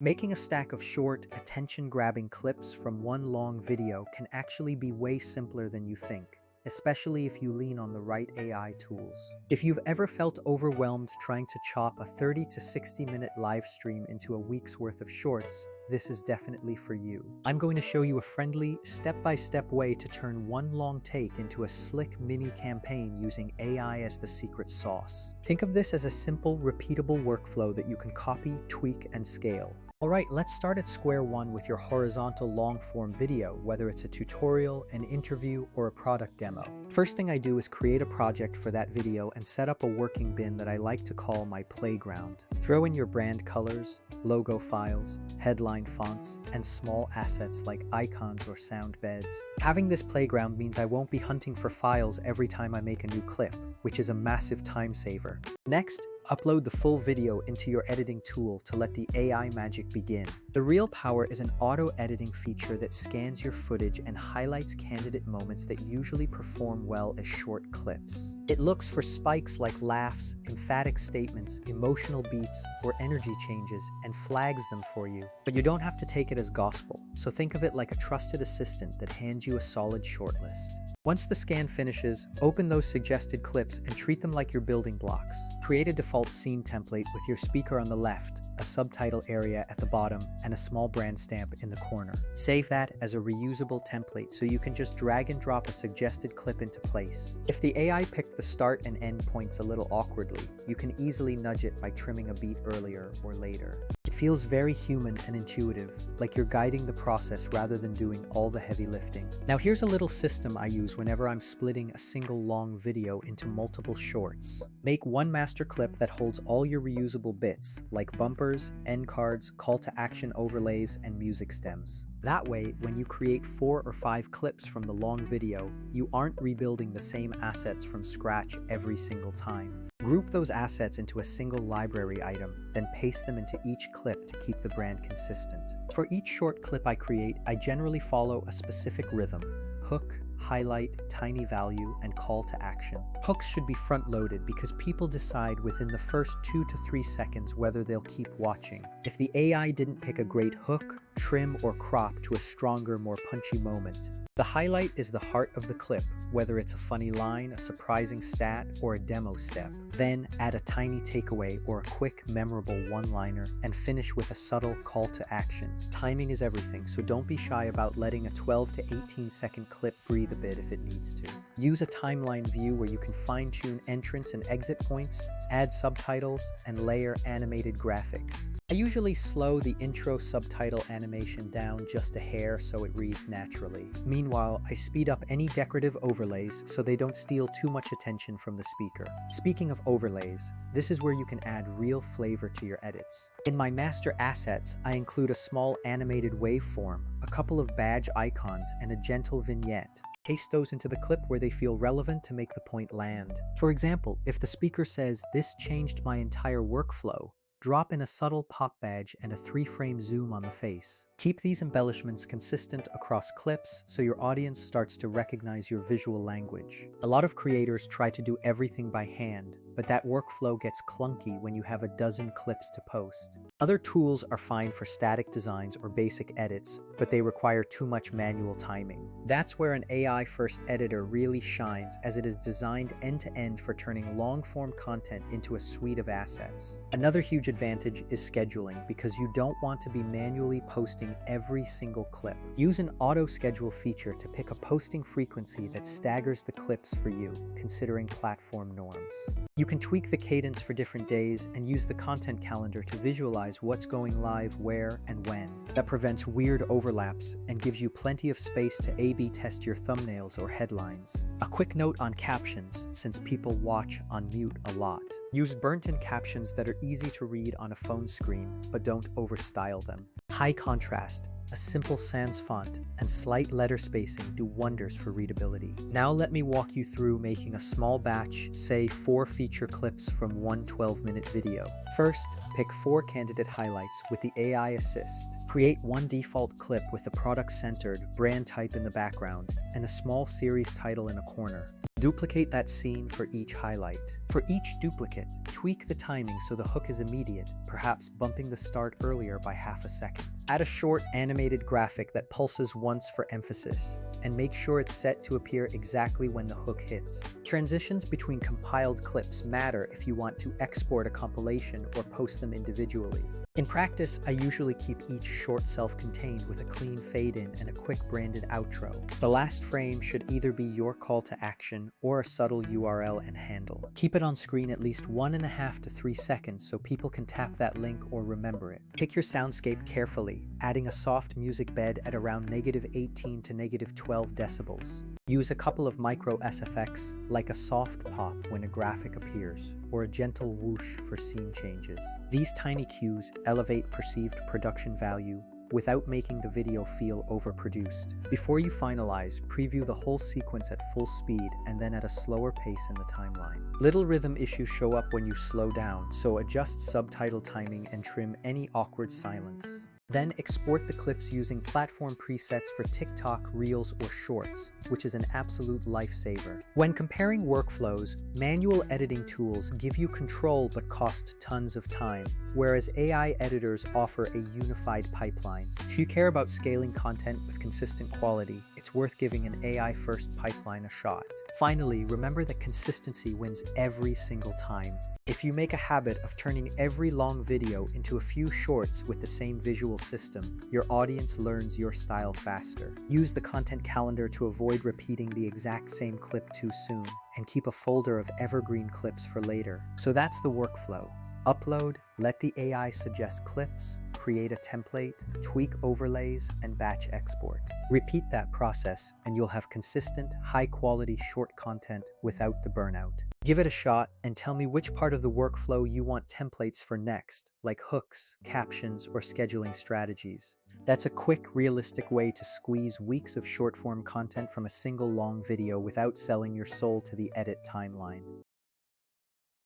Making a stack of short, attention-grabbing clips from one long video can actually be way simpler than you think, especially if you lean on the right AI tools. If you've ever felt overwhelmed trying to chop a 30 to 60-minute live stream into a week's worth of shorts, this is definitely for you. I'm going to show you a friendly, step-by-step way to turn one long take into a slick mini campaign using AI as the secret sauce. Think of this as a simple, repeatable workflow that you can copy, tweak, and scale. Alright, let's start at square one with your horizontal long-form video, whether it's a tutorial, an interview, or a product demo. First thing I do is create a project for that video and set up a working bin that I like to call my playground. Throw in your brand colors, logo files, headline fonts, and small assets like icons or sound beds. Having this playground means I won't be hunting for files every time I make a new clip, which is a massive time saver. Next, upload the full video into your editing tool to let the AI magic begin. The real power is an auto-editing feature that scans your footage and highlights candidate moments that usually perform well as short clips. It looks for spikes like laughs, emphatic statements, emotional beats, or energy changes and flags them for you. But you don't have to take it as gospel, so think of it like a trusted assistant that hands you a solid shortlist. Once the scan finishes, open those suggested clips and treat them like your building blocks. Create a default scene template with your speaker on the left, a subtitle area at the bottom, and a small brand stamp in the corner. Save that as a reusable template so you can just drag and drop a suggested clip into place. If the AI picked the start and end points a little awkwardly, you can easily nudge it by trimming a beat earlier or later. It feels very human and intuitive, like you're guiding the process rather than doing all the heavy lifting. Now here's a little system I use whenever I'm splitting a single long video into multiple shorts. Make one master clip that holds all your reusable bits, like bumpers, end cards, call to action overlays, and music stems. That way, when you create 4 or 5 clips from the long video, you aren't rebuilding the same assets from scratch every single time. Group those assets into a single library item, then paste them into each clip to keep the brand consistent. For each short clip I create, I generally follow a specific rhythm: hook, highlight, tiny value, and call to action. Hooks should be front-loaded because people decide within the first 2 to 3 seconds whether they'll keep watching. If the AI didn't pick a great hook, trim or crop to a stronger, more punchy moment. The highlight is the heart of the clip, whether it's a funny line, a surprising stat, or a demo step. Then add a tiny takeaway or a quick, memorable one-liner, and finish with a subtle call to action. Timing is everything, so don't be shy about letting a 12 to 18-second clip breathe a bit if it needs to. Use a timeline view where you can fine-tune entrance and exit points, add subtitles, and layer animated graphics. I usually slow the intro subtitle animation down just a hair so it reads naturally. Meanwhile, I speed up any decorative overlays so they don't steal too much attention from the speaker. Speaking of overlays, this is where you can add real flavor to your edits. In my master assets, I include a small animated waveform, a couple of badge icons, and a gentle vignette. Paste those into the clip where they feel relevant to make the point land. For example, if the speaker says, "This changed my entire workflow," drop in a subtle pop badge and a 3-frame zoom on the face. Keep these embellishments consistent across clips so your audience starts to recognize your visual language. A lot of creators try to do everything by hand, but that workflow gets clunky when you have a dozen clips to post. Other tools are fine for static designs or basic edits, but they require too much manual timing. That's where an AI-first editor really shines, as it is designed end-to-end for turning long-form content into a suite of assets. Another huge advantage is scheduling, because you don't want to be manually posting every single clip. Use an auto-schedule feature to pick a posting frequency that staggers the clips for you, considering platform norms. You can tweak the cadence for different days and use the content calendar to visualize what's going live where and when. That prevents weird overlaps and gives you plenty of space to A/B test your thumbnails or headlines. A quick note on captions, since people watch on mute a lot. Use burnt-in captions that are easy to read on a phone screen, but don't overstyle them. High contrast, A simple sans font and slight letter spacing do wonders for readability. Now let me walk you through making a small batch, say 4 feature clips from one 12-minute video. First, pick 4 candidate highlights with the AI assist. Create one default clip with the product-centered brand type in the background and a small series title in a corner. Duplicate that scene for each highlight. For each duplicate, tweak the timing so the hook is immediate, perhaps bumping the start earlier by half a second. Add a short animated graphic that pulses once for emphasis, and make sure it's set to appear exactly when the hook hits. Transitions between compiled clips matter if you want to export a compilation or post them individually. In practice, I usually keep each short self-contained with a clean fade-in and a quick branded outro. The last frame should either be your call to action or a subtle URL and handle. Keep it on screen at least 1.5 to 3 seconds so people can tap that link or remember it. Pick your soundscape carefully, adding a soft music bed at around -18 to -12 decibels. Use a couple of micro-SFX, like a soft pop when a graphic appears, or a gentle whoosh for scene changes. These tiny cues elevate perceived production value without making the video feel overproduced. Before you finalize, preview the whole sequence at full speed and then at a slower pace in the timeline. Little rhythm issues show up when you slow down, so adjust subtitle timing and trim any awkward silence. Then export the clips using platform presets for TikTok, Reels, or Shorts, which is an absolute lifesaver. When comparing workflows, manual editing tools give you control but cost tons of time, whereas AI editors offer a unified pipeline. If you care about scaling content with consistent quality, it's worth giving an AI-first pipeline a shot. Finally, remember that consistency wins every single time. If you make a habit of turning every long video into a few shorts with the same visual system, your audience learns your style faster. Use the content calendar to avoid repeating the exact same clip too soon, and keep a folder of evergreen clips for later. So that's the workflow. Upload, let the AI suggest clips, create a template, tweak overlays, and batch export. Repeat that process, and you'll have consistent, high-quality short content without the burnout. Give it a shot and tell me which part of the workflow you want templates for next, like hooks, captions, or scheduling strategies. That's a quick, realistic way to squeeze weeks of short-form content from a single long video without selling your soul to the edit timeline.